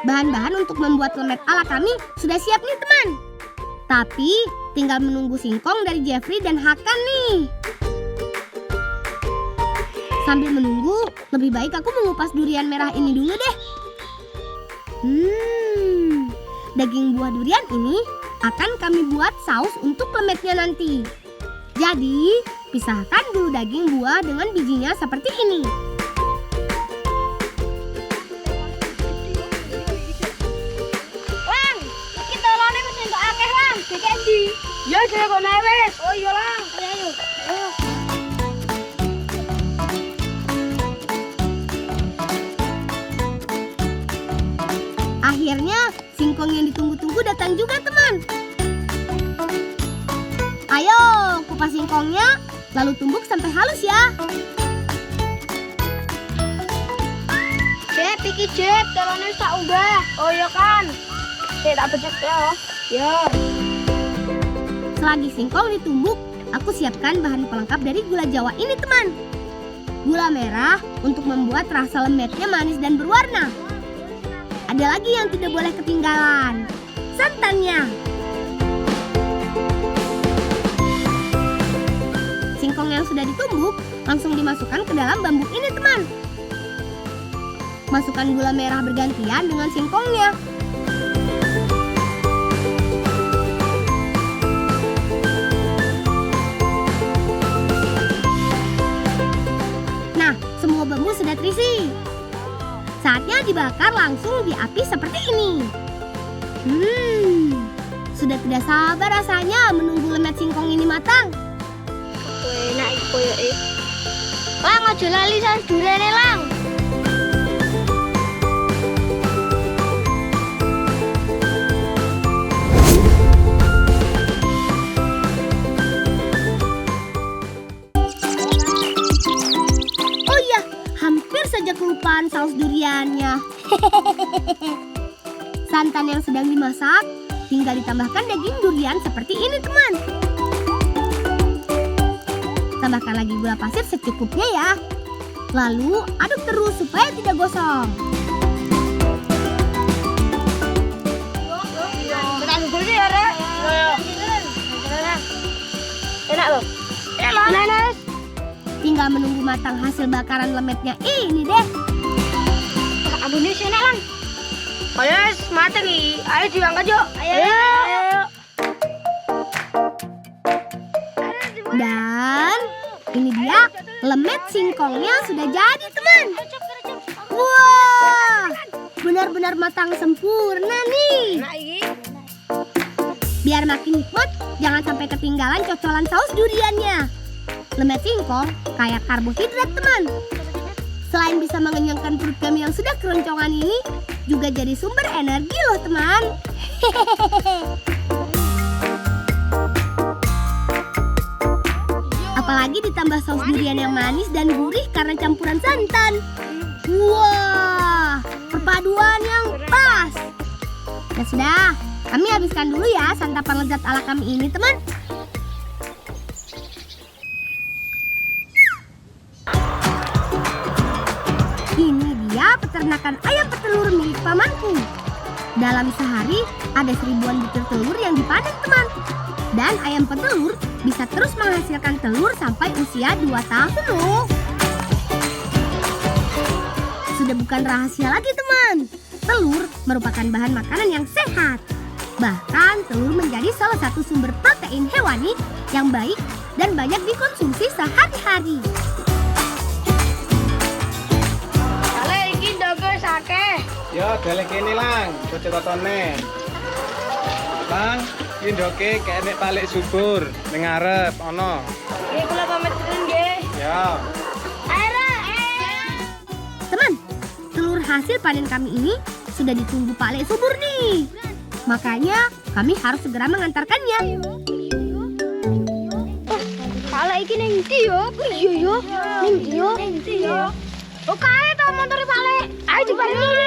Bahan-bahan untuk membuat lemet ala kami sudah siap nih teman. Tapi tinggal menunggu singkong dari Jeffrey dan Hakan nih. Sambil menunggu, lebih baik aku mengupas durian merah ini dulu deh. Daging buah durian ini akan kami buat saus untuk lemetnya nanti. Jadi, pisahkan dulu daging buah dengan bijinya seperti ini. Lang, kita lone wis entuk akeh, Lang. Dikendi. Ya, saya kok naik wis. Oh iya, Lang. Ayo. Ayo. Akhirnya, singkong yang ditunggu-tunggu datang juga, teman. Ayo, kupas singkongnya, lalu tumbuk sampai halus ya. Jep, iki Jep, telone wis tak unggah. Oh iya kan. Saya tak becek ya. Ya. Selagi singkong ditumbuk, aku siapkan bahan pelengkap dari gula Jawa ini, teman. Gula merah untuk membuat rasa lemetnya manis dan berwarna. Ada lagi yang tidak boleh ketinggalan, santannya. Singkong yang sudah ditumbuk langsung dimasukkan ke dalam bambu ini, teman. Masukkan gula merah bergantian dengan singkongnya. Nah, semua bambu sudah terisi. Saatnya dibakar langsung di api seperti ini. Sudah tidak sabar rasanya menunggu lemet singkong ini matang. Enak iki koyoke. Lang aja lali san durene, Lang. Oh iya, hampir saja kelupaan saus duriannya. Santan yang sedang dimasak, tinggal ditambahkan daging durian seperti ini, teman. Tambahkan lagi gula pasir secukupnya ya. Lalu aduk terus supaya tidak gosong. Enak dulu ya, Rek. Enak loh. Enak. Tinggal menunggu matang hasil bakaran lemetnya ini deh. Abune enak, Lang. Ayo, mateng iki. Ayo diangkat yuk. Ayo. Dan ini dia lemet singkongnya sudah jadi, teman. Wah, benar-benar matang sempurna nih. Enak iki. Biar makin nikmat, jangan sampai ketinggalan cocolan saus duriannya. Lemet singkong kayak karbohidrat, teman. Selain bisa mengenyangkan perut kami yang sudah keroncongan ini, juga jadi sumber energi loh, teman. Apalagi ditambah saus durian yang manis dan gurih karena campuran santan. Wah, perpaduan yang pas. Ya sudah, kami habiskan dulu ya santapan lezat ala kami ini, teman. Ini dia peternakan ayam petelur milik pamanku. Dalam sehari ada 1000-an butir telur yang dipanen, teman. Dan ayam petelur bisa terus menghasilkan telur sampai usia 2 tahun loh. Sudah bukan rahasia lagi, teman. Telur merupakan bahan makanan yang sehat. Bahkan telur menjadi salah satu sumber protein hewani yang baik dan banyak dikonsumsi sehari-hari. Ale iki ndogo akeh. Ya, balik kene, Lang. Kocok-kocone. Lang, iki ndoke kene balik subur ning ngarep ana. Iki kula pamit dulu nggih. Ya. Teman, telur hasil panen kami ini sudah ditunggu Pak Lek subur nih. Makanya kami harus segera mengantarkannya. Ala iki ning ndi yo? Iya yo. Ning ndi yo? Oh kae to motor Pak Lek. Ayo dibalik dulu.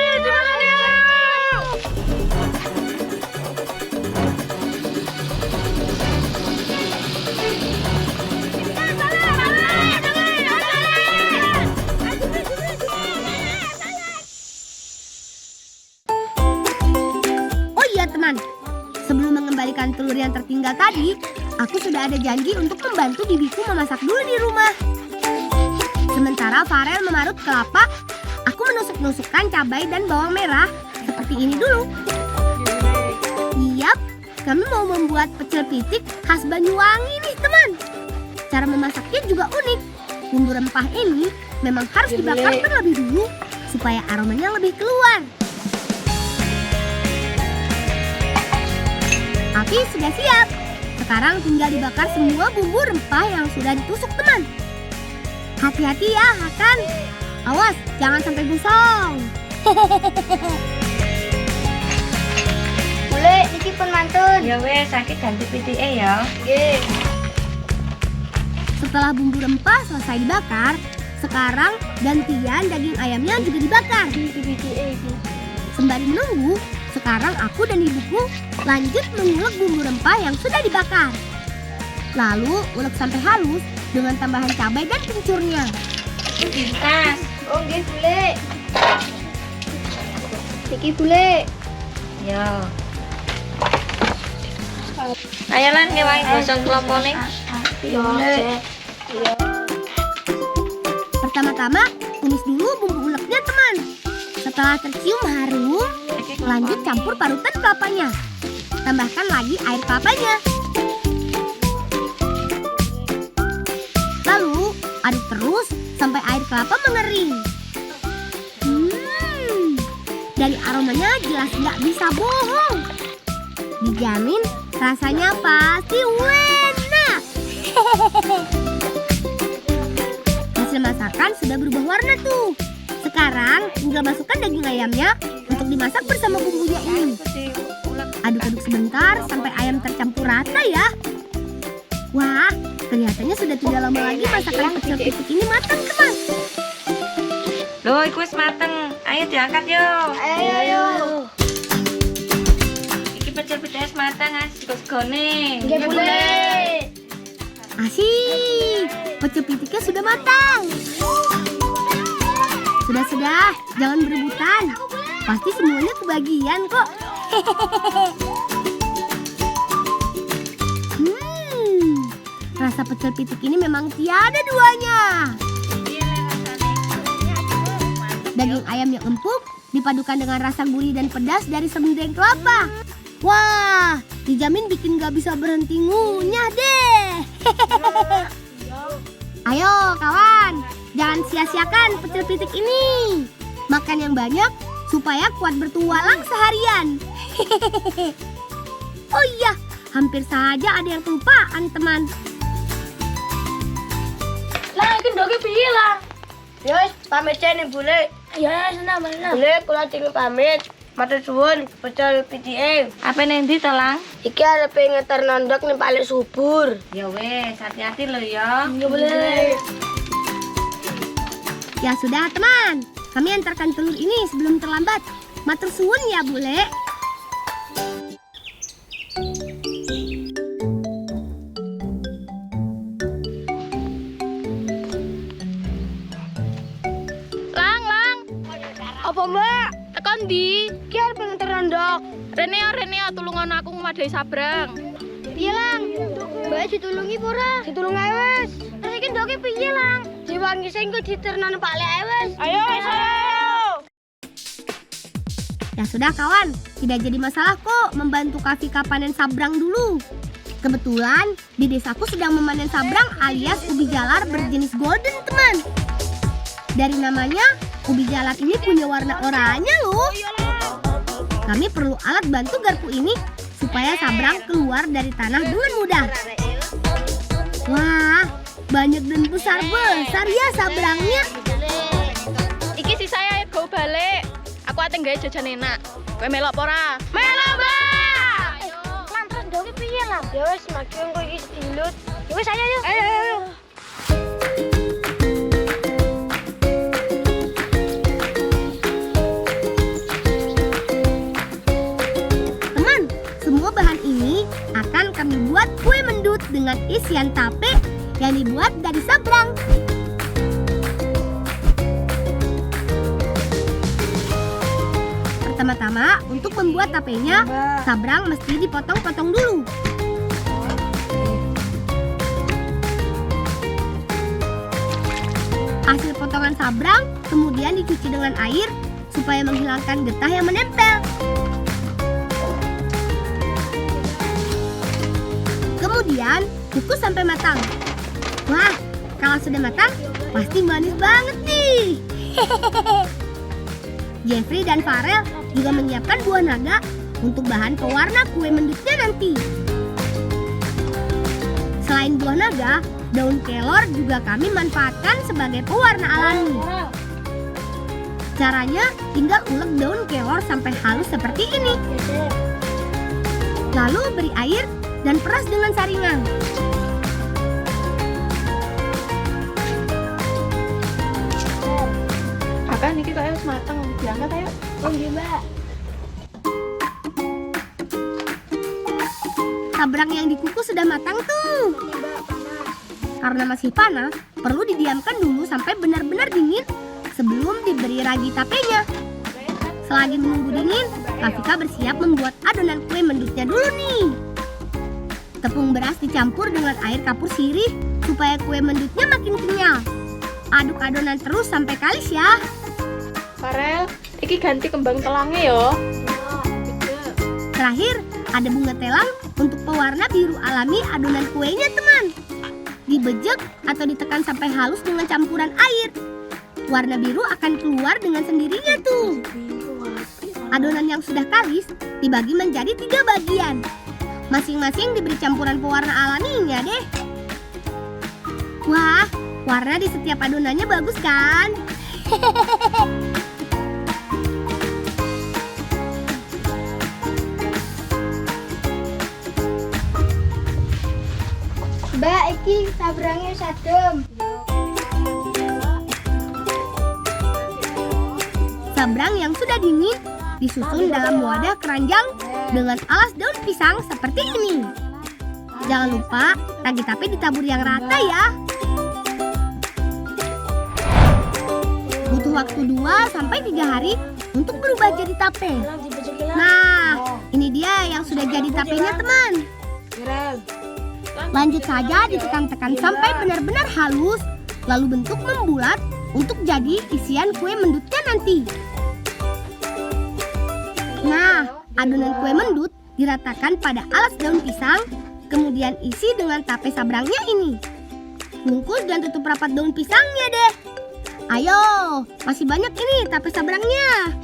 teman. Sebelum mengembalikan telur yang tertinggal tadi, aku sudah ada janji untuk membantu bibiku memasak dulu di rumah. Sementara Farel memarut kelapa, aku menusuk-nusukkan cabai dan bawang merah seperti ini dulu. Yap, kami mau membuat pecel pitik khas Banyuwangi nih teman. Cara memasaknya juga unik. Bumbu rempah ini memang harus dibakar terlebih dulu supaya aromanya lebih keluar. Api sudah siap. Sekarang tinggal dibakar semua bumbu rempah yang sudah ditusuk teman. Hati-hati ya Hakan. Awas, jangan sampai gosong. Boleh, niki pun mantun. Ya wes, sakit ganti PTE ya. Nggih. Setelah bumbu rempah selesai dibakar, sekarang gantian daging ayamnya juga dibakar. Sembari menunggu, sekarang aku dan ibuku lanjut mengulek bumbu rempah yang sudah dibakar. Lalu ulek sampai halus dengan tambahan cabai dan kencurnya. Pintas. Oh nggih, boleh. Niki boleh. Yo. Ayo lan ngewangi gosong kelompone. Boleh. Pertama-tama tumis dulu bumbu uleknya teman. Setelah tercium harum, lanjut campur parutan kelapanya. Tambahkan lagi air kelapanya. Lalu aduk terus sampai air kelapa mengering. Dari aromanya jelas nggak bisa bohong. Dijamin rasanya pasti enak. Hasil masakan sudah berubah warna tuh. Sekarang tinggal masukkan daging ayamnya untuk dimasak bersama bumbunya ini. Aduk-aduk sebentar sampai ayam tercampur rata ya. Wah, kelihatannya sudah tidak lama lagi masakan pecel pitik ini matang teman. Loh, iku wis mateng. Ayo diangkat yo. Ayo. Iki pecel pitik mateng, sego-segone. Nggih, boleh. Asik, pecel pitiknya sudah matang. Sudah, jangan berebutan. Pasti semuanya kebagian kok. Rasa pecel pitik ini memang tiada duanya. Daging ayam yang empuk dipadukan dengan rasa gurih dan pedas dari serundeng kelapa. Wah, dijamin bikin gak bisa berhenti ngunyah deh. Ayo kawan, jangan sia-siakan pecel pitik ini. Makan yang banyak supaya kuat bertualang seharian. Oh iya, hampir saja ada yang kelupaan teman. Lah iki ndoke piye lah? Ya wis pamit nih boleh. Ya senang. Boleh kula tinggal pamit. Matur suwun pecel pitike. Apa ning ndi to, Lang? Iki arep ngeter nondok ning Palik Subur. Ya wes, hati-hati lo ya. Ya boleh. Ya sudah teman, kami antarkan telur ini sebelum terlambat. Matur suwun ya bule. Lang. Apa mbak? Tekan di? Ki arep ngeter nondok. Reneo tulungan aku ngumadai sabrang. Piye Lang? Mbak ditulungi pura? Ditulungi ae wis. Terus iki ndoke piye Lang? Diwangi sing kok diternan Pak Lek ae wis. Ayo. Ya sudah kawan, tidak jadi masalah kok membantu Kafika panen sabrang dulu. Kebetulan di desaku sedang memanen sabrang alias ubi jalar berjenis golden teman. Dari namanya, ubi jalar ini punya warna oranye loh. Kami perlu alat bantu garpu ini supaya sabrang keluar dari tanah dengan mudah. Wah, banyak dan besar-besar ya sabrangnya. Iki si saya go balik. Aku ate gawe jajan enak. Kowe melok apa ora? Melok, Mbak. Ayo. Lan terus ndoke piye, Lan? Ya wis maki engko iki dilut. Ya wis ayo. Ayo. Teman, semua bahan ini akan kami buat kue mendut dengan isian tape yang dibuat dari sabrang. Pertama-tama, untuk membuat tapenya, sabrang mesti dipotong-potong dulu. Hasil potongan sabrang kemudian dicuci dengan air supaya menghilangkan getah yang menempel. Kemudian kukus sampai matang. Wah, kalau sudah matang pasti manis banget nih. Jeffrey dan Farel juga menyiapkan buah naga untuk bahan pewarna kue mendutnya nanti. Selain buah naga, daun kelor juga kami manfaatkan sebagai pewarna alami. Caranya tinggal ulek daun kelor sampai halus seperti ini. Lalu beri air dan peras dengan saringan. Kakak niki kayak harus mateng, diangkat ayo. Oh iya, Mbak. Sabrang yang dikukus sudah matang tuh. Karena masih panas, perlu didiamkan dulu sampai benar-benar dingin sebelum diberi ragi tapenya. Selagi menunggu dingin, Kak bersiap membuat adonan kue mendutnya dulu nih. Tepung beras dicampur dengan air kapur sirih supaya kue mendutnya makin kenyal. Aduk adonan terus sampai kalis ya. Farel, iki ganti kembang telangnya yo. Terakhir, ada bunga telang untuk pewarna biru alami adonan kuenya, teman. Dibejek atau ditekan sampai halus dengan campuran air. Warna biru akan keluar dengan sendirinya tuh. Adonan yang sudah kalis dibagi menjadi 3 bagian. Masing-masing diberi campuran pewarna alaminya deh. Wah, warna di setiap adonannya bagus kan? Mbak, iki sabrangnya sadem. Sabrang yang sudah dingin disusun dalam wadah keranjang dengan alas daun pisang seperti ini. Jangan lupa ragi tape ditabur yang rata ya. Butuh waktu 2-3 hari untuk berubah jadi tape. Nah, ini dia yang sudah jadi tapenya, teman. Lanjut saja ditekan-tekan sampai benar-benar halus, lalu bentuk membulat untuk jadi isian kue mendutnya nanti. Nah, adonan kue mendut diratakan pada alas daun pisang, kemudian isi dengan tape sabrangnya ini. Bungkus dan tutup rapat daun pisangnya deh. Ayo, masih banyak ini tape sabrangnya.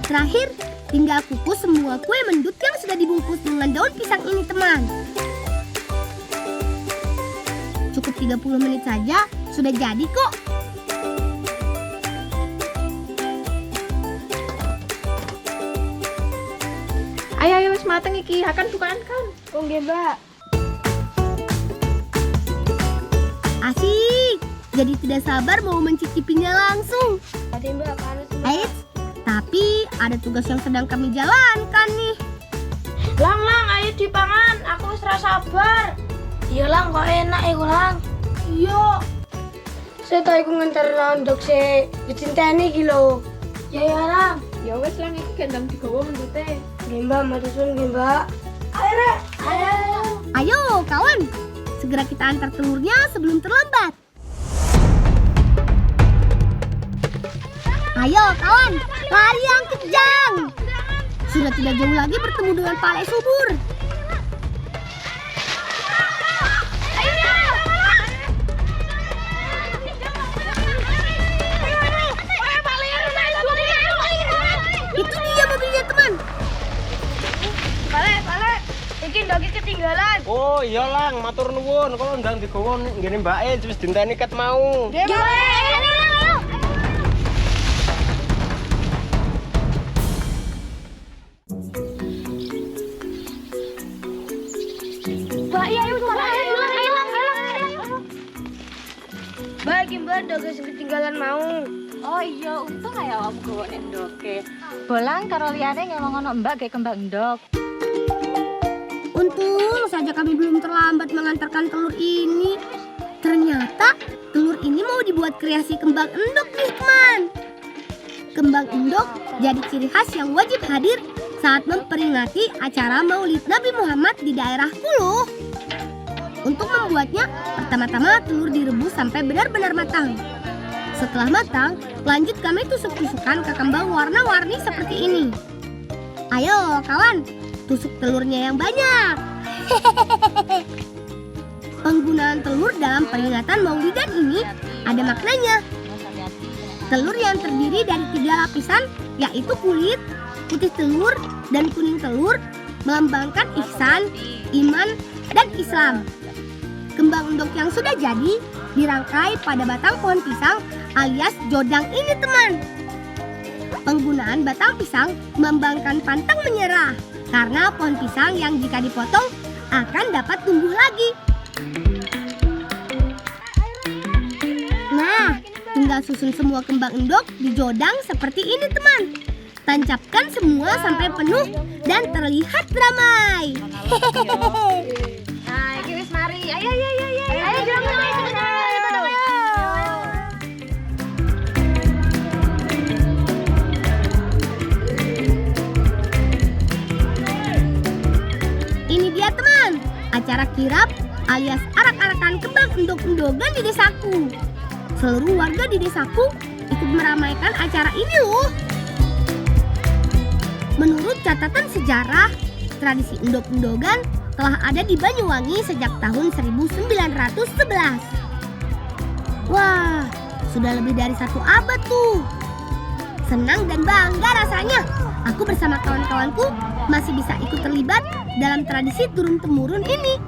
Terakhir, tinggal kukus semua kue mendut yang sudah dibungkus dengan daun pisang ini, teman. Cukup 30 menit saja, sudah jadi kok. Ayo wis mateng iki, akan bukaan kan. Oh nggih, Mbak. Asik, jadi tidak sabar mau mencicipinya langsung. Tadi Mbak panas. Eits, tapi ada tugas yang sedang kami jalankan nih. Lang, ayo dipangan. Aku wis ra sabar. Iya, Lang, kok enak iku, Lang. Iya. Saya tak iku nganter ndok se dicinteni iki lho. Ya, Lang. Ya wis, Lang, iki gendang digawa mendute. Nggih, Mbak, matur suwun nggih, Mbak. Ayo, Rek. Ayo kawan, segera kita antar telurnya sebelum terlambat. Ayo kawan, lari yang kejang. Sudah tidak jauh lagi bertemu dengan Pale Subur. Itu dia mobilnya, teman. Pale. Iki ndoki ketinggalan. Oh iya Lang, matur nuwun. Kalau ndang digawa ngene mbake wis dinteni ket mau. Mbak, ayo. Bagi Mbak ndoki ketinggalan mau. Oh iya, untung aja kamu gawa ndoke. Bolang karo liyane ngomong ono Mbak kayak kembang ndok. Untung saja kami belum terlambat mengantarkan telur ini. Ternyata telur ini mau dibuat kreasi kembang endok nih teman. Kembang endok jadi ciri khas yang wajib hadir saat memperingati acara Maulid Nabi Muhammad di daerahku loh. Untuk membuatnya, pertama-tama telur direbus sampai benar-benar matang. Setelah matang, lanjut kami tusuk-tusukan ke kembang warna-warni seperti ini. Ayo kawan, tusuk telurnya yang banyak. Penggunaan telur dalam peringatan Maulidan ini ada maknanya. Telur yang terdiri dari 3 lapisan, yaitu kulit, putih telur, dan kuning telur, melambangkan ihsan, iman, dan Islam. Kembang endok yang sudah jadi dirangkai pada batang pohon pisang alias jodang ini teman. Penggunaan batang pisang melambangkan pantang menyerah karena pohon pisang yang jika dipotong akan dapat tumbuh lagi. Nah, tinggal susun semua kembang endok di jodang seperti ini teman. Tancapkan semua sampai penuh dan terlihat ramai. Nah, iki wis mari. Ayo. Ayo, jangan. Ini dia teman, acara kirap alias arak-arakan kembang endok-endogan di desaku. Seluruh warga di desaku ikut meramaikan acara ini loh. Menurut catatan sejarah, tradisi endok-endogan telah ada di Banyuwangi sejak tahun 1911. Wah, sudah lebih dari 1 abad tuh. Senang dan bangga rasanya. Aku bersama kawan-kawanku masih bisa ikut terlibat dalam tradisi turun-temurun ini.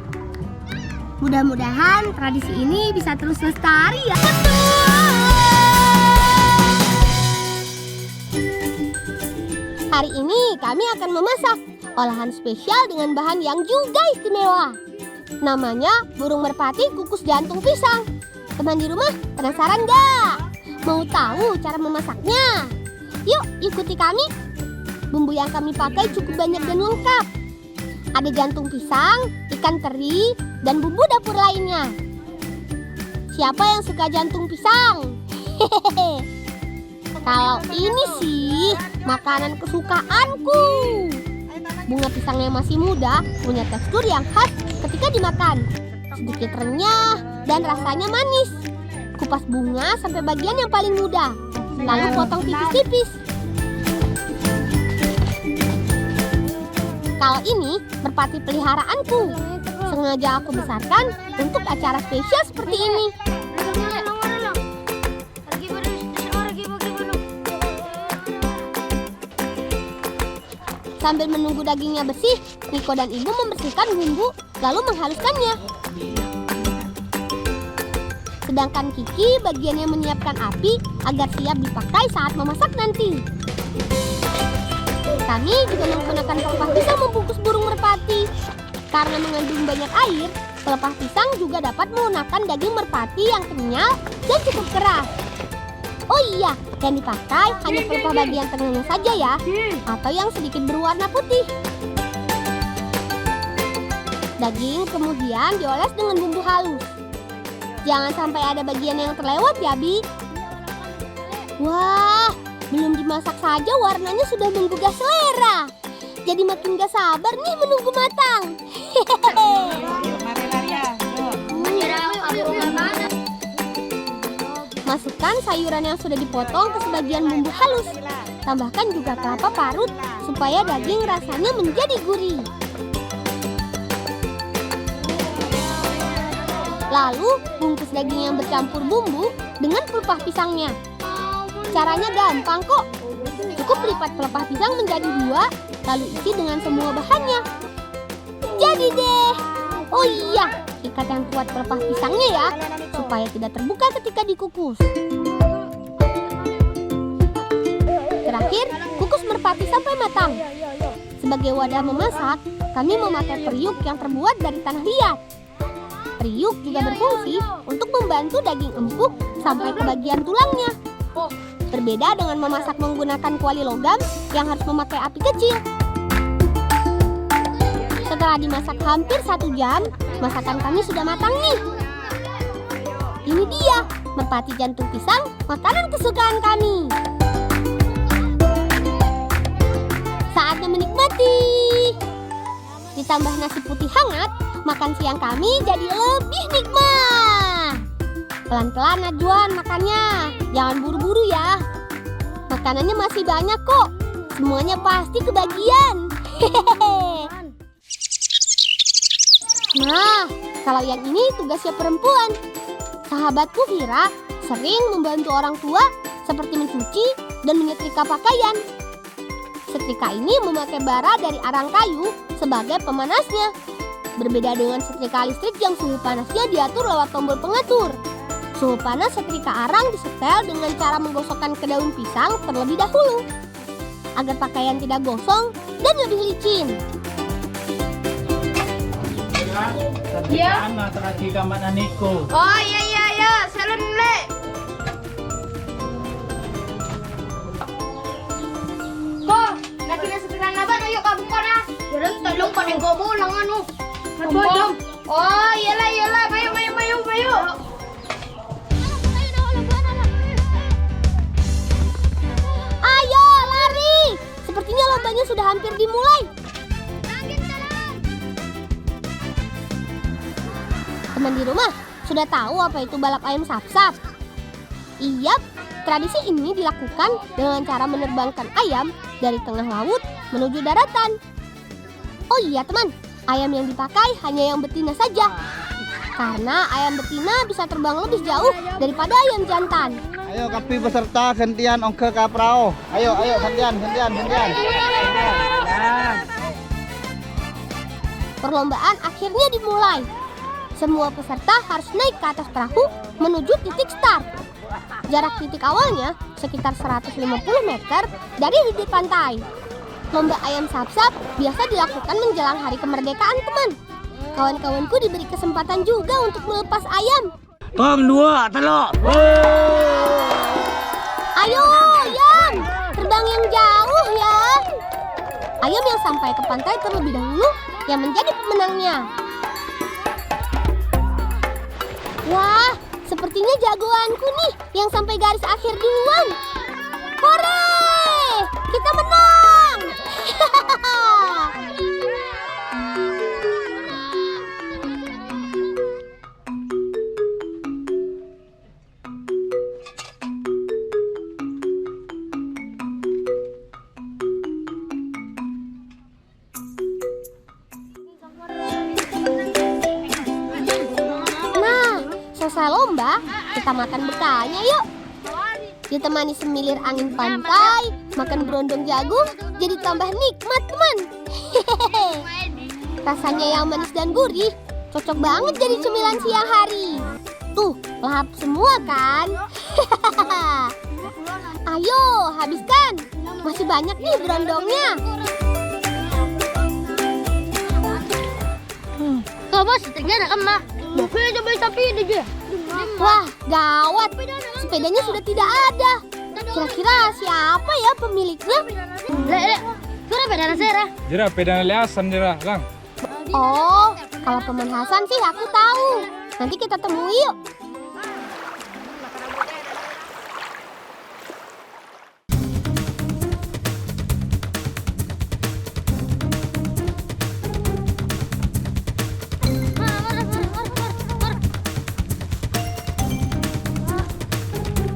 Mudah-mudahan tradisi ini bisa terus lestari ya. Hari ini kami akan memasak olahan spesial dengan bahan yang juga istimewa. Namanya burung merpati kukus jantung pisang. Teman di rumah penasaran gak? Mau tahu cara memasaknya? Yuk ikuti kami. Bumbu yang kami pakai cukup banyak dan lengkap. Ada jantung pisang, ikan teri, dan bumbu dapur lainnya. Siapa yang suka jantung pisang? Hehehe. Kalau ini sih makanan kesukaanku. Bunga pisang yang masih muda punya tekstur yang khas ketika dimakan. Sedikit renyah dan rasanya manis. Kupas bunga sampai bagian yang paling muda, lalu potong tipis-tipis. Kalau ini merpati peliharaanku. Sengaja aku besarkan untuk acara spesial seperti ini. Sambil menunggu dagingnya bersih, Niko dan Ibu membersihkan bumbu lalu menghaluskannya. Sedangkan Kiki bagian yang menyiapkan api agar siap dipakai saat memasak nanti. Kami juga menggunakan pelepah pisang membungkus burung merpati. Karena mengandung banyak air, pelepah pisang juga dapat menggunakan daging merpati yang kenyal dan cukup keras. Oh iya, yang dipakai hanya pelepah bagian tengahnya saja ya, atau yang sedikit berwarna putih. Daging kemudian dioles dengan bumbu halus. Jangan sampai ada bagian yang terlewat ya, Bi. Wah, belum dimasak saja warnanya sudah menggugah selera. Jadi makin gak sabar nih menunggu matang. Masukkan sayuran yang sudah dipotong ke sebagian bumbu halus. Tambahkan juga kelapa parut supaya daging rasanya menjadi gurih. Lalu bungkus daging yang bercampur bumbu dengan pelepah pisangnya. Caranya gampang kok. Cukup lipat pelepah pisang menjadi 2, lalu isi dengan semua bahannya. Jadi deh. Oh iya, ikat yang kuat pelepah pisangnya ya, supaya tidak terbuka ketika dikukus. Terakhir, kukus merpati sampai matang. Sebagai wadah memasak, kami memakai periuk yang terbuat dari tanah liat. Periuk juga berfungsi untuk membantu daging empuk sampai ke bagian tulangnya. Berbeda dengan memasak menggunakan kuali logam yang harus memakai api kecil. Setelah dimasak hampir 1 jam, masakan kami sudah matang nih. Ini dia merpati jantung pisang, makanan kesukaan kami. Saatnya menikmati. Ditambah nasi putih hangat, makan siang kami jadi lebih nikmat. Pelan-pelan Najwan makannya, jangan buru-buru ya. Makanannya masih banyak kok, semuanya pasti kebagian. Hehehe. Nah, kalau yang ini tugasnya perempuan. Sahabatku Vira sering membantu orang tua seperti mencuci dan menyetrika pakaian. Setrika ini memakai bara dari arang kayu sebagai pemanasnya. Berbeda dengan setrika listrik yang suhu panasnya diatur lewat tombol pengatur. Suhu panas setrika arang disetel dengan cara menggosokkan ke daun pisang terlebih dahulu, agar pakaian tidak gosong dan lebih licin. Iya. Anak terakhir kamar Niko. Oh iya, salam le. Kok, lagi nasi pikiran apa? Ayo kamu kona. Jadi tolong panen gobo lang ano. Oh iyalah, mayu. Ayo lari! Sepertinya lombanya sudah hampir dimulai. Teman di rumah sudah tahu apa itu balap ayam sap-sap? Iya, tradisi ini dilakukan dengan cara menerbangkan ayam dari tengah laut menuju daratan. Oh iya teman, ayam yang dipakai hanya yang betina saja. Karena ayam betina bisa terbang lebih jauh daripada ayam jantan. Ayo kapi peserta gantian ongke ke perahu. Ayo gantian. Perlombaan akhirnya dimulai. Semua peserta harus naik ke atas perahu menuju titik start. Jarak titik awalnya sekitar 150 meter dari bibir pantai. Lomba ayam sap-sap biasa dilakukan menjelang hari kemerdekaan, teman. Kawan-kawanku diberi kesempatan juga untuk melepas ayam. Tong 2, telok. Ayo, ayam, terbang yang jauh ya. Ayam yang sampai ke pantai terlebih dahulu yang menjadi pemenangnya. Wah, sepertinya jagoanku nih yang sampai garis akhir duluan. Hore! Kita menang! Selesai lomba, kita makan bekalnya yuk. Ditemani semilir angin pantai, makan berondong jagung jadi tambah nikmat, teman. Hehehe. Rasanya yang manis dan gurih, cocok banget jadi cemilan siang hari. Tuh, lahap semua kan? Ayo, habiskan. Masih banyak nih berondongnya. Bos, setriknya ada mah. Mobil coba tapi aja. Wah, gawat. Sepedanya sudah tidak ada. Kira-kira siapa ya pemiliknya? Lek, kira beda nasera. Jera pedana liasan jera, Lang. Oh, kalau Paman Hasan sih aku tahu. Nanti kita temui yuk.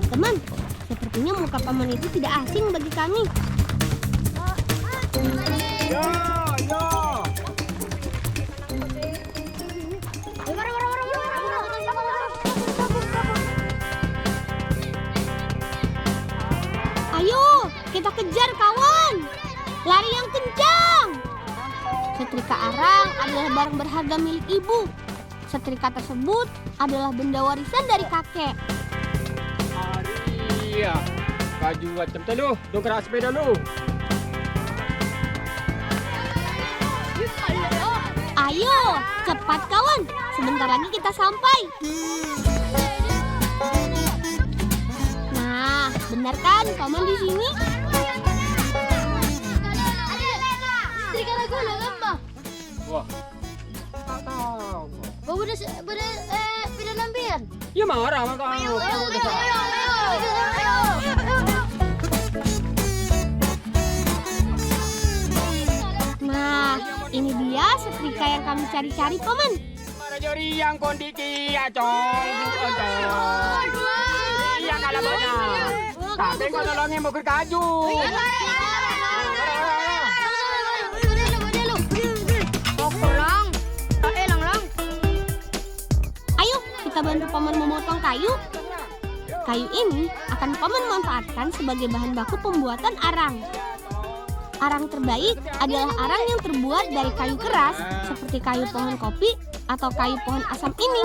Teman, sepertinya muka Paman itu tidak asing bagi kami. Ayo, kita kejar kawan. Lari yang kencang. Setrika arang adalah barang berharga milik ibu. Setrika tersebut adalah benda warisan dari kakek. Iya, baju macam tu lu, dongkrak sepeda lu. Ayo, cepat kawan. Sebentar lagi kita sampai. Nah, benar kan Paman di sini? Setrika lagu lah apa? Wah. Bawa beda nampian. Ya marah sama kamu. Nah, ini dia setrika yang kami cari-cari, Paman. Jori yang kondiki acong. Yang kalah banyak. Tapi kau tolongin bukit kaju. Ayo, kita bantu Paman memotong kayu. Kayu ini akan Paman manfaatkan sebagai bahan baku pembuatan arang. Arang terbaik adalah arang yang terbuat dari kayu keras, seperti kayu pohon kopi atau kayu pohon asam ini.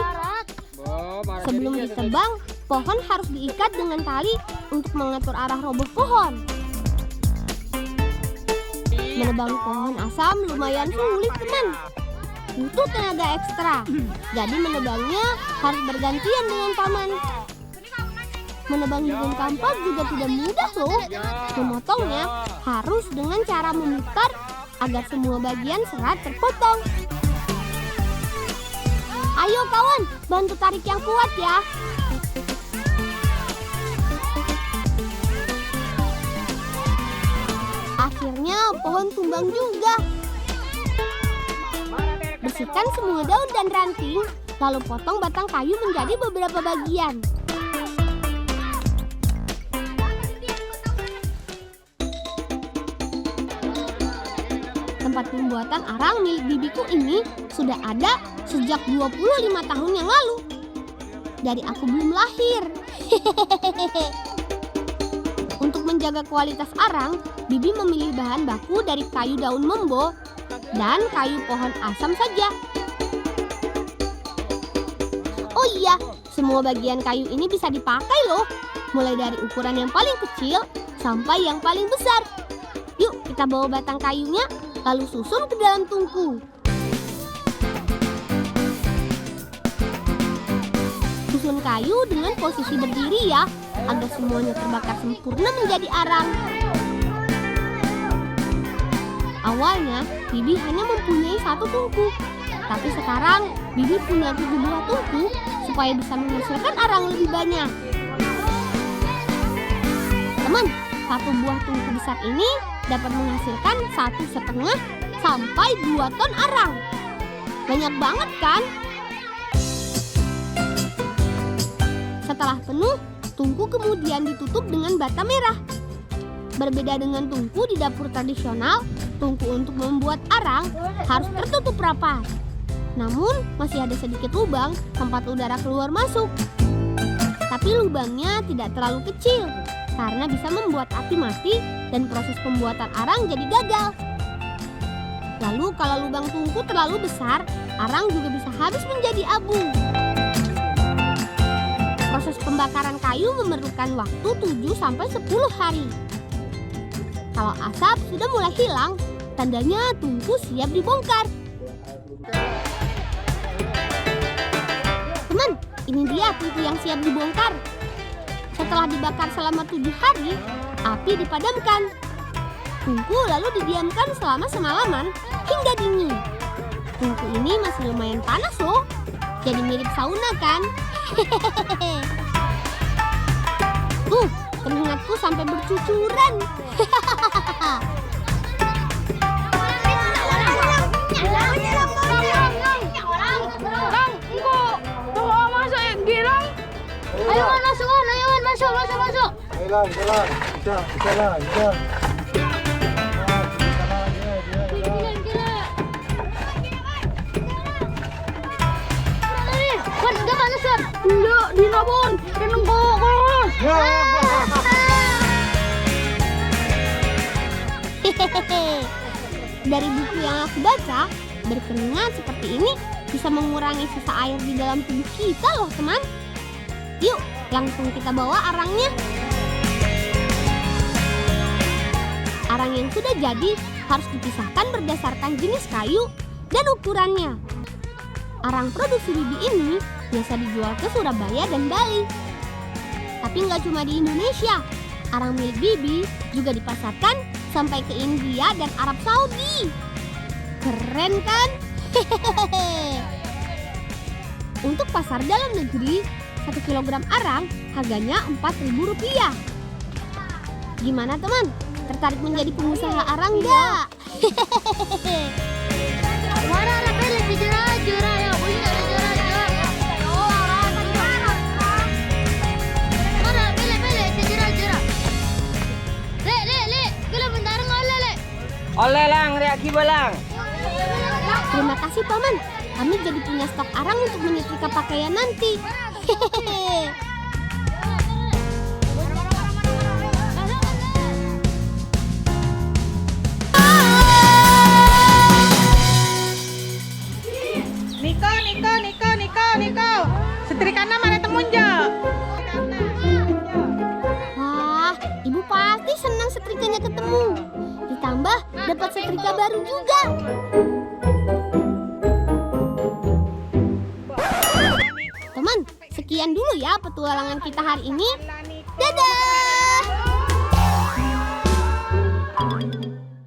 Sebelum ditebang, pohon harus diikat dengan tali untuk mengatur arah roboh pohon. Menebang pohon asam lumayan sulit, teman. Butuh tenaga ekstra, jadi menebangnya harus bergantian dengan Paman. Menebang hidung kampak juga tidak mudah loh. Memotongnya harus dengan cara memutar agar semua bagian serat terpotong. Ayo kawan, bantu tarik yang kuat ya. Akhirnya pohon tumbang juga. Bersihkan semua daun dan ranting, lalu potong batang kayu menjadi beberapa bagian. Tempat pembuatan arang milik bibiku ini sudah ada sejak 25 tahun yang lalu. Dari aku belum lahir. Untuk menjaga kualitas arang, Bibi memilih bahan baku dari kayu daun membo dan kayu pohon asam saja. Oh iya, semua bagian kayu ini bisa dipakai loh. Mulai dari ukuran yang paling kecil sampai yang paling besar. Yuk kita bawa batang kayunya, lalu susun ke dalam tungku. Susun kayu dengan posisi berdiri ya, agar semuanya terbakar sempurna menjadi arang. Awalnya, Bibi hanya mempunyai satu tungku. Tapi sekarang, Bibi punya 7 buah tungku supaya bisa menghasilkan arang lebih banyak. Teman, satu buah tungku besar ini dapat menghasilkan 1,5 sampai 2 ton arang. Banyak banget kan? Setelah penuh, tungku kemudian ditutup dengan bata merah. Berbeda dengan tungku di dapur tradisional, tungku untuk membuat arang harus tertutup rapat. Namun, masih ada sedikit lubang tempat udara keluar masuk. Tapi lubangnya tidak terlalu kecil, karena bisa membuat api mati dan proses pembuatan arang jadi gagal. Lalu kalau lubang tungku terlalu besar, arang juga bisa habis menjadi abu. Proses pembakaran kayu memerlukan waktu 7-10 hari. Kalau asap sudah mulai hilang, tandanya tungku siap dibongkar. Teman, ini dia tungku yang siap dibongkar. Setelah dibakar selama 7 hari, api dipadamkan. Tungku lalu didiamkan selama semalaman hingga dingin. Tungku ini masih lumayan panas loh. Jadi mirip sauna kan? Tuh, keringatku sampai bercucuran. Ayo masuk, masuk. Ayolah, bisa lah. Enggak panas kan? Enggak, dinabon. Kenengkok. Dari buku yang aku baca, berkeringat seperti ini bisa mengurangi sisa air di dalam tubuh kita loh teman. Yuk, langsung kita bawa arangnya. Arang yang sudah jadi harus dipisahkan berdasarkan jenis kayu dan ukurannya. Arang produksi Bibi ini biasa dijual ke Surabaya dan Bali. Tapi nggak cuma di Indonesia, arang milik Bibi juga dipasarkan sampai ke India dan Arab Saudi. Keren kan? Untuk pasar dalam negeri, 1 kilogram arang harganya Rp4.000. Gimana teman? Tertarik menjadi pengusaha arang nggak? Oleh lang, reaksi belang. Terima kasih paman. Kami jadi punya stok arang untuk menyetrika pakaian nanti. Hehehe. Niko. Setrikana mana temun jo? Wah, ibu pasti senang setrikanya ketemu. Ditambah dapat setrika baru juga. Teman, sekian dulu ya petualangan kita hari ini.